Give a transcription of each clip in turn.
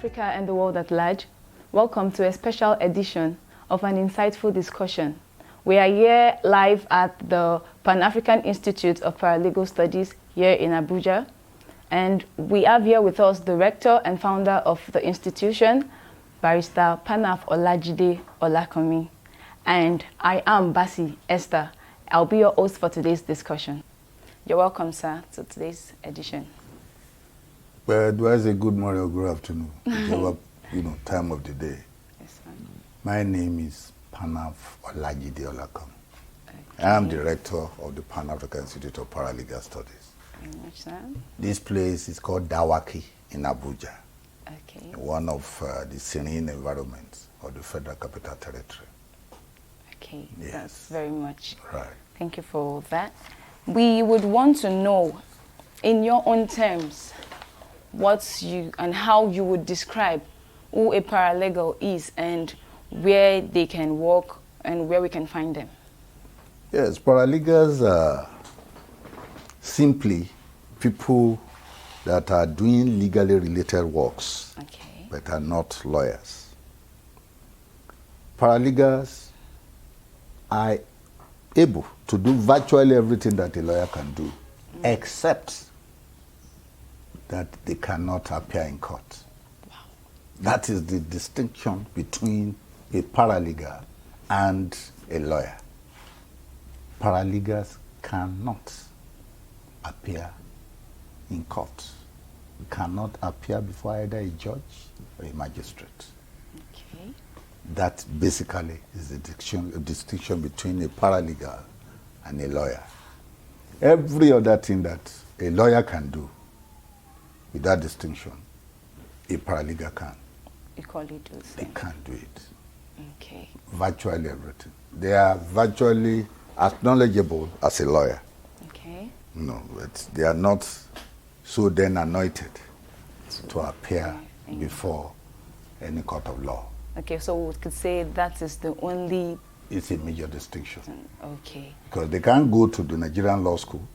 Africa and the world at large, welcome to a special edition of an insightful discussion. We are here live at the Pan-African Institute of Paralegal Studies here in Abuja. And we have here with us the rector and founder of the institution, Barrister Panaf Olajide Olakanmi. And I am Basi Esther. I'll be your host for today's discussion. You're welcome, sir, to today's edition. Well, do I say good morning or good afternoon? Whichever, time of the day. Yes, sir. My name is Panaf Olajide Olakanmi. Okay. I am director of the Pan-African Institute of Paralegal Studies. Very much, sir. This place is called Dawaki in Abuja. Okay. One of the serene environments of the Federal Capital Territory. Okay, yes. That's very much. Right. Thank you for that. We would want to know, in your own terms, how you would describe who a paralegal is and where they can work and where we can find them. Yes, paralegals are simply people that are doing legally related works, okay, but are not lawyers. Paralegals are able to do virtually everything that a lawyer can do, except that they cannot appear in court. Wow. That is the distinction between a paralegal and a lawyer. Paralegals cannot appear in court, cannot appear before either a judge or a magistrate. Okay. That basically is the distinction between a paralegal and a lawyer. Every other thing that a lawyer can do, with that distinction, a paralegal can. Equally do the They same. can't do it. Okay. Virtually everything. They are virtually as knowledgeable as a lawyer. Okay. No, but they are not so then anointed to appear before any court of law. Okay, so we could say that is the only... It's a major distinction. Okay. Because they can't go to the Nigerian law school.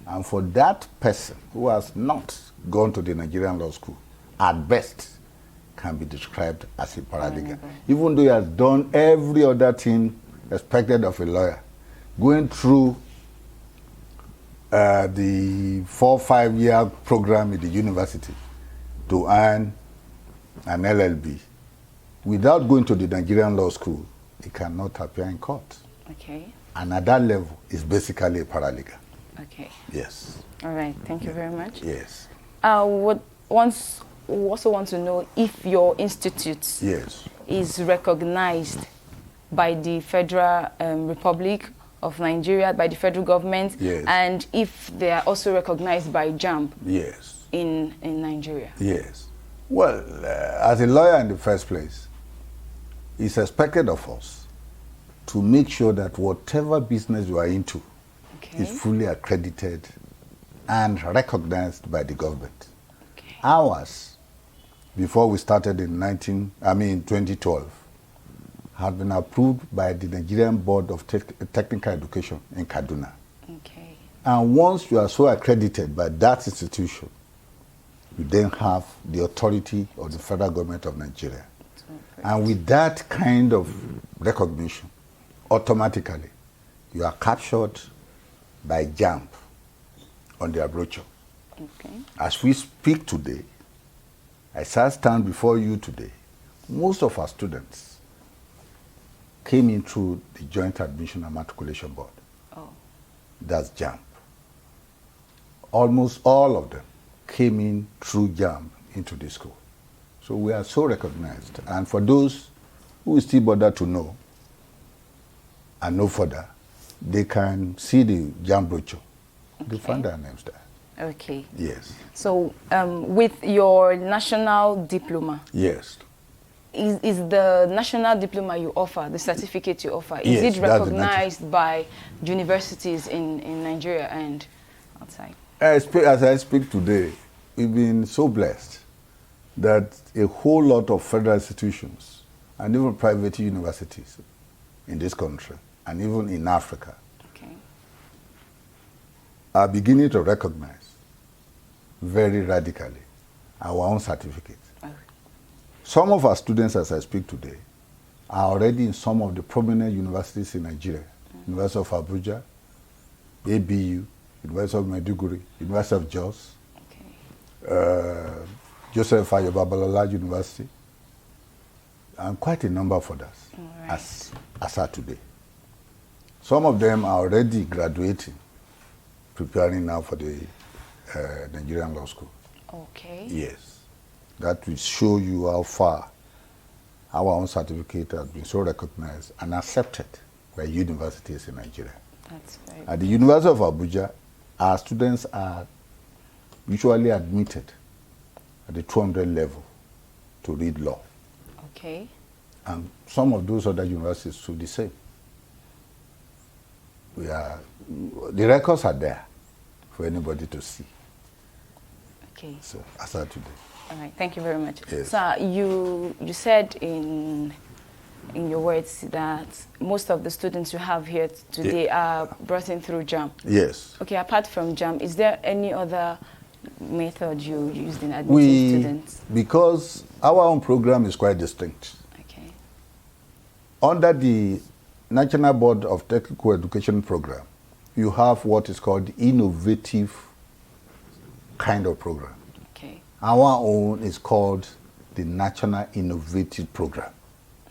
And for that person who has not gone to the Nigerian law school, at best, can be described as a paralegal. Even though he has done every other thing expected of a lawyer, going through the 4-5 year program in the university to earn an LLB, without going to the Nigerian law school, he cannot appear in court. Okay. And at that level, it's basically a paralegal. Okay. Yes. All right. Thank you very much. Yes. We also want to know if your institute is recognized by the Federal Republic of Nigeria, by the federal government, and if they are also recognized by JAMB in Nigeria. Yes. Well, as a lawyer in the first place, it's expected of us to make sure that whatever business you are into is fully accredited and recognized by the government. Okay. Ours, before we started in 2012, had been approved by the Nigerian Board of Technical Education in Kaduna. Okay. And once you are so accredited by that institution, you then have the authority of the federal government of Nigeria. And with that kind of recognition, automatically, you are captured by JAMB on their brochure. Okay. As we speak today, as I stand before you today, most of our students came in through the Joint Admission and Matriculation Board. Oh. That's JAMB. Almost all of them came in through JAMB into the school. So we are so recognized. And for those who still bother to know and know further, they can see the JAMB brochure. They find our names there. Okay. Yes. So with your national diploma, yes, is the national diploma you offer, the certificate you offer, is it recognized by universities in Nigeria and outside? As I speak today, we've been so blessed that a whole lot of federal institutions and even private universities in this country and even in Africa are beginning to recognize very radically our own certificate. Some of our students, as I speak today, are already in some of the prominent universities in Nigeria. University of Abuja, ABU, University of Maiduguri, University of Jos, Joseph Ayo Babalola University, and quite a number of others, as are today. Some of them are already graduating, preparing now for the Nigerian Law School. Okay. Yes. That will show you how far our own certificate has been so recognized and accepted by universities in Nigeria. That's very At the University of Abuja, our students are usually admitted at the 200 level to read law. Okay. And some of those other universities do the same. The records are there for anybody to see. Okay. So, as of today. All right. Thank you very much. Yes. Sir, you said in your words that most of the students you have here today are brought in through JAM. Yes. Okay. Apart from JAM, is there any other method you used in admitting students? Because our own program is quite distinct. Okay. Under the National Board of Technical Education Program, you have what is called the innovative kind of program. Okay. Our own is called the National Innovative Program.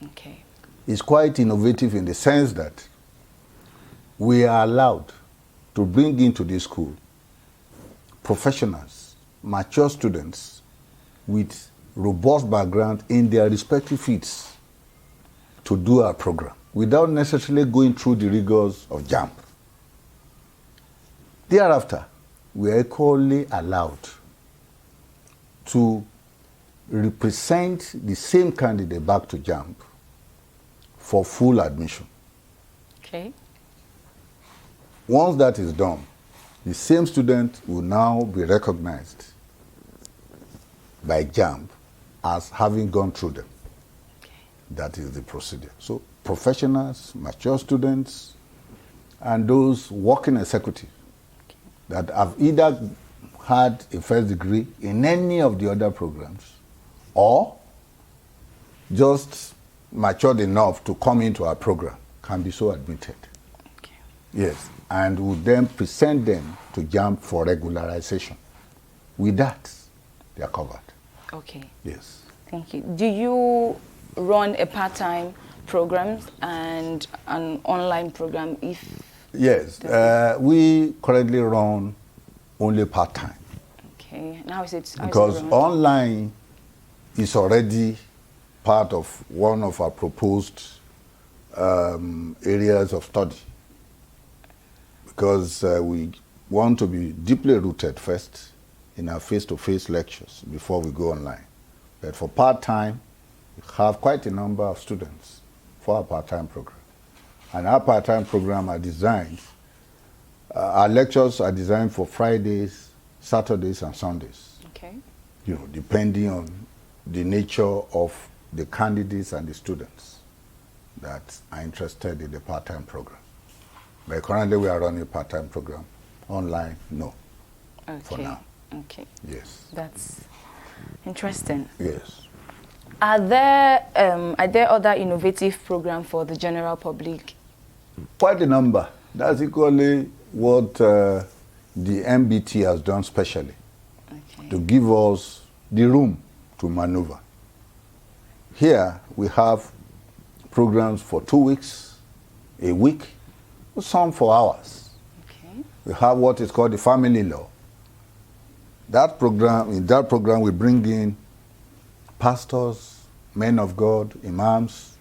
Okay. It's quite innovative in the sense that we are allowed to bring into this school professionals, mature students with robust background in their respective fields to do our program without necessarily going through the rigors of JAMB. Thereafter, we are equally allowed to represent the same candidate back to JAMB for full admission. Okay. Once that is done, the same student will now be recognized by JAMB as having gone through them. Okay. That is the procedure. So professionals, mature students, and those working executive that have either had a first degree in any of the other programs or just matured enough to come into our program can be so admitted. Okay. Yes, and would then present them to JAMB for regularization. With that, they are covered. Okay. Yes. Thank you. Do you run a part-time program and an online program? Yes, we currently run only part-time. Okay. Now is it Because online is already part of one of our proposed areas of study. Because we want to be deeply rooted first in our face-to-face lectures before we go online. But for part-time, we have quite a number of students for our part-time program. And our part-time program are designed, our lectures are designed for Fridays, Saturdays, and Sundays. Okay. You know, depending on the nature of the candidates and the students that are interested in the part-time program. But currently we are running a part-time program. Online, no. Okay. For now. Okay. Yes. That's interesting. Yes. Are there other innovative programs for the general public? Quite a number. That's equally what the MBT has done specially, Okay. to give us the room to maneuver. Here we have programs for 2 weeks, a week, some for hours. Okay. We have what is called the family law. In that program we bring in pastors, men of God, imams,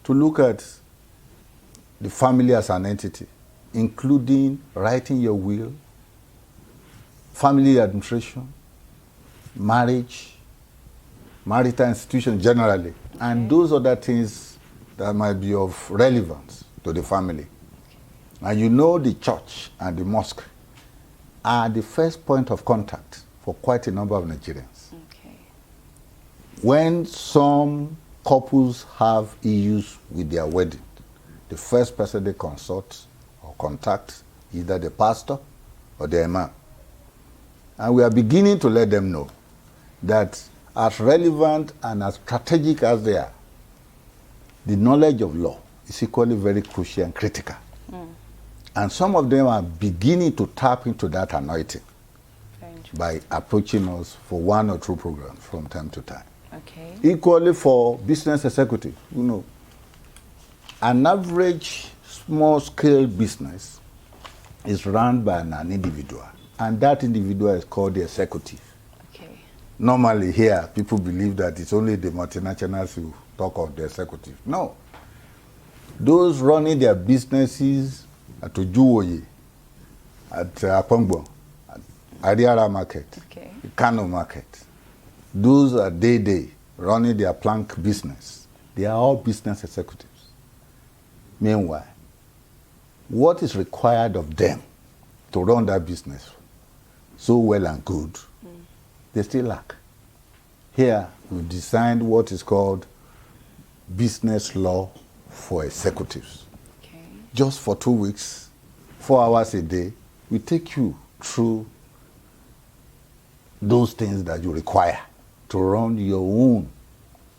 to look at the family as an entity, including writing your will, family administration, marriage, marital institution generally, and those other things that might be of relevance to the family. And you know the church and the mosque are the first point of contact for quite a number of Nigerians. Okay. When some couples have issues with their wedding, the first person they consult or contact either the pastor or the imam. And we are beginning to let them know that as relevant and as strategic as they are, the knowledge of law is equally very crucial and critical. And some of them are beginning to tap into that anointing by approaching us for one or two programs from time to time. Okay. Equally for business executive, an average small-scale business is run by an individual, and that individual is called the executive. Okay. Normally here, people believe that it's only the multinationals who talk of the executive. No. Those running their businesses at Ojuwoye, at Akongbo, at Ariara Market, Okay. Kano Market, those are day running their plank business. They are all business executives. Meanwhile, what is required of them to run that business so well and good, they still lack. Here, we've designed what is called business law for executives. Okay. Just for 2 weeks, 4 hours a day, we take you through those things that you require to run your own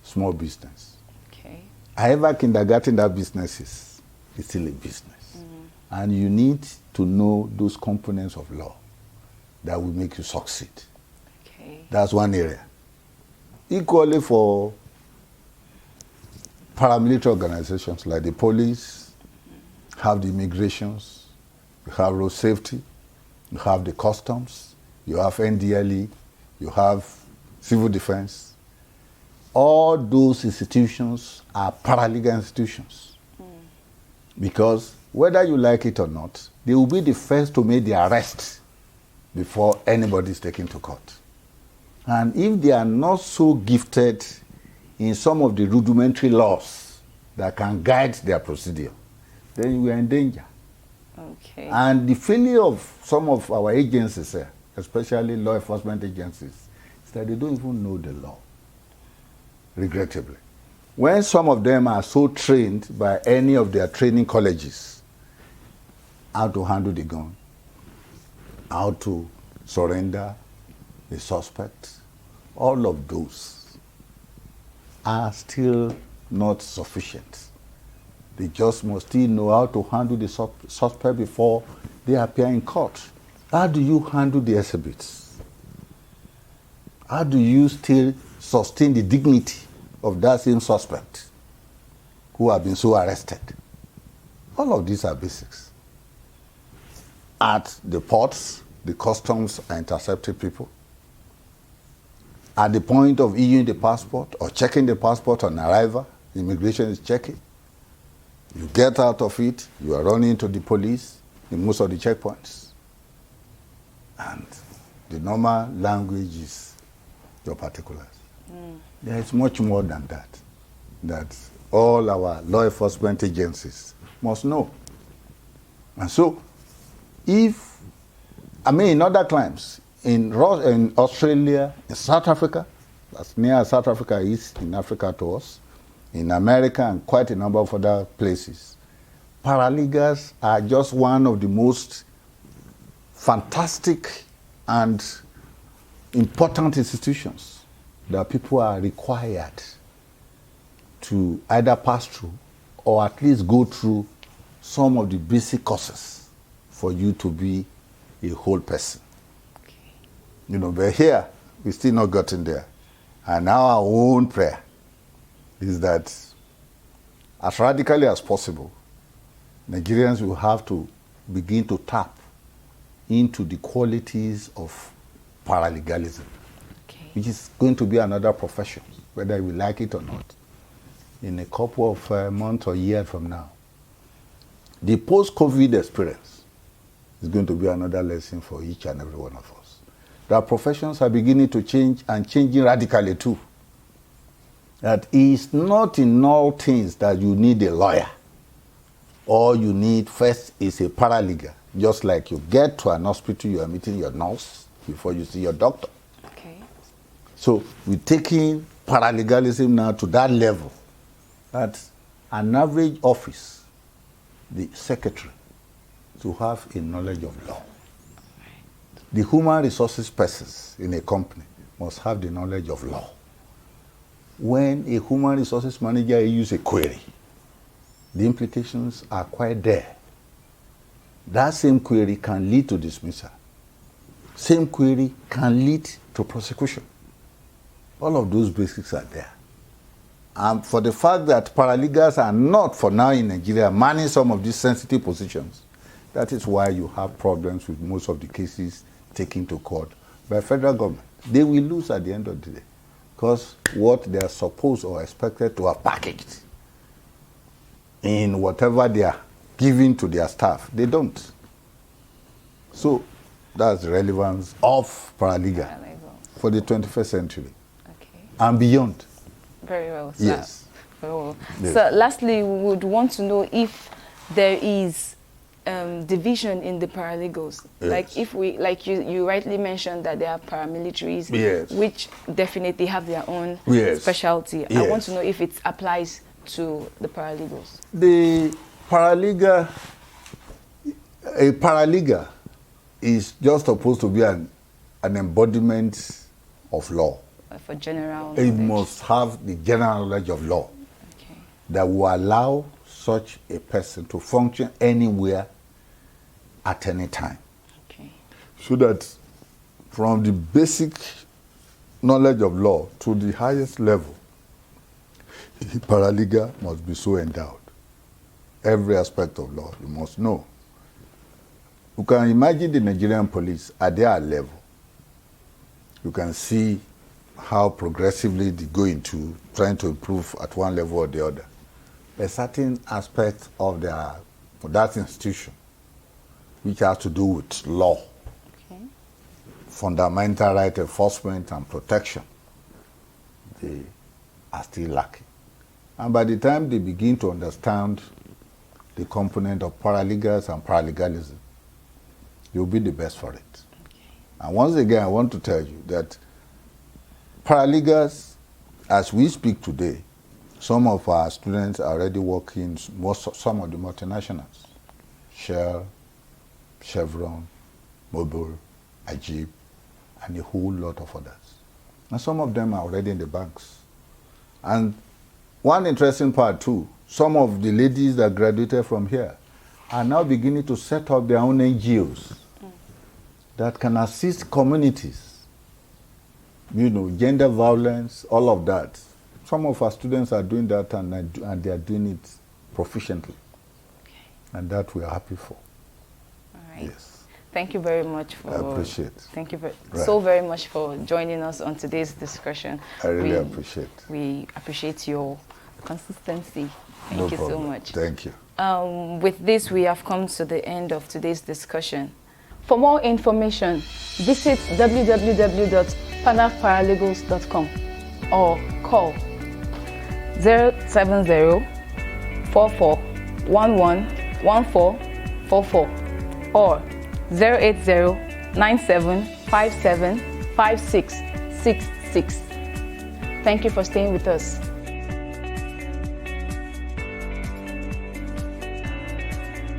small business. Okay. However kindergarten that business is, it's still a business. And you need to know those components of law that will make you succeed. Okay. That's one area. Equally for paramilitary organizations like the police, have the immigrations, you have road safety, you have the customs, you have NDLE, you have civil defense. All those institutions are paralegal institutions. Because whether you like it or not, they will be the first to make the arrest before anybody is taken to court. And if they are not so gifted in some of the rudimentary laws that can guide their procedure, then we are in danger. Okay. And the failure of some of our agencies here, especially law enforcement agencies, is that they don't even know the law, regrettably. When some of them are so trained by any of their training colleges, how to handle the gun, how to surrender the suspect, all of those are still not sufficient. They just must still know how to handle the suspect before they appear in court. How do you handle the exhibits? How do you still sustain the dignity of that same suspect who have been so arrested? All of these are basics. At the ports, the customs are intercepting people. At the point of issuing the passport or checking the passport on arrival, immigration is checking. You get out of it, you are running into the police in most of the checkpoints. And the normal language is your particulars. There is much more than that all our law enforcement agencies must know. And so, in other climes, in Australia, in South Africa, as near as South Africa is in Africa to us, in America and quite a number of other places, paralegals are just one of the most fantastic and important institutions that people are required to either pass through or at least go through some of the basic courses for you to be a whole person. Okay. But here, we're still not gotten there. And our own prayer is that as radically as possible, Nigerians will have to begin to tap into the qualities of paralegalism, which is going to be another profession, whether we like it or not, in a couple of months or years from now. The post-COVID experience is going to be another lesson for each and every one of us. That professions are beginning to change and changing radically too. That it's not in all things that you need a lawyer. All you need first is a paralegal. Just like you get to an hospital, you are meeting your nurse before you see your doctor. Okay. So we're taking paralegalism now to that level, that an average office, the secretary, to have a knowledge of law. The human resources persons in a company must have the knowledge of law. when a human resources manager uses a query, the implications are quite there. That same query can lead to dismissal. Same query can lead to prosecution. All of those basics are there. And for the fact that paralegals are not, for now in Nigeria, manning some of these sensitive positions, that is why you have problems with most of the cases taken to court by federal government. They will lose at the end of the day, because what they are supposed or expected to have packaged in whatever they are giving to their staff, they don't. So that's the relevance of paralegal for the 21st century and beyond. Very well, sir. Yes. Very well. Yes. So lastly, we would want to know if there is division in the paralegals. Yes. Like if we, like you rightly mentioned that there are paramilitaries, yes, which definitely have their own yes, specialty. Yes. I want to know if it applies to the paralegals. The paralegal, a paralegal is just supposed to be an embodiment of law. For general knowledge. It must have the general knowledge of law, okay, that will allow such a person to function anywhere at any time. Okay. So that from the basic knowledge of law to the highest level, the paralegal must be so endowed. Every aspect of law you must know. You can imagine the Nigerian police at their level. You can see how progressively they go into trying to improve at one level or the other. A certain aspect of that institution, which has to do with law, okay, fundamental right enforcement and protection, they are still lacking. And by the time they begin to understand the component of paralegals and paralegalism, you'll be the best for it. Okay. And once again, I want to tell you that paralegals, as we speak today, some of our students are already working, some of the multinationals, Shell, Chevron, Mobil, Ajib, and a whole lot of others. And some of them are already in the banks. And one interesting part too, some of the ladies that graduated from here are now beginning to set up their own NGOs that can assist communities. You know, gender violence, all of that. Some of our students are doing that and they are doing it proficiently. Okay. And that we are happy for. All right. Yes. Thank you very much for... I appreciate. Thank you so very much for joining us on today's discussion. I really appreciate. We appreciate your consistency. Thank you so much. Thank you. With this, we have come to the end of today's discussion. For more information, visit www.panafparalegals.com or call 070-4411-1444 or 080-9757-5666. Thank you for staying with us.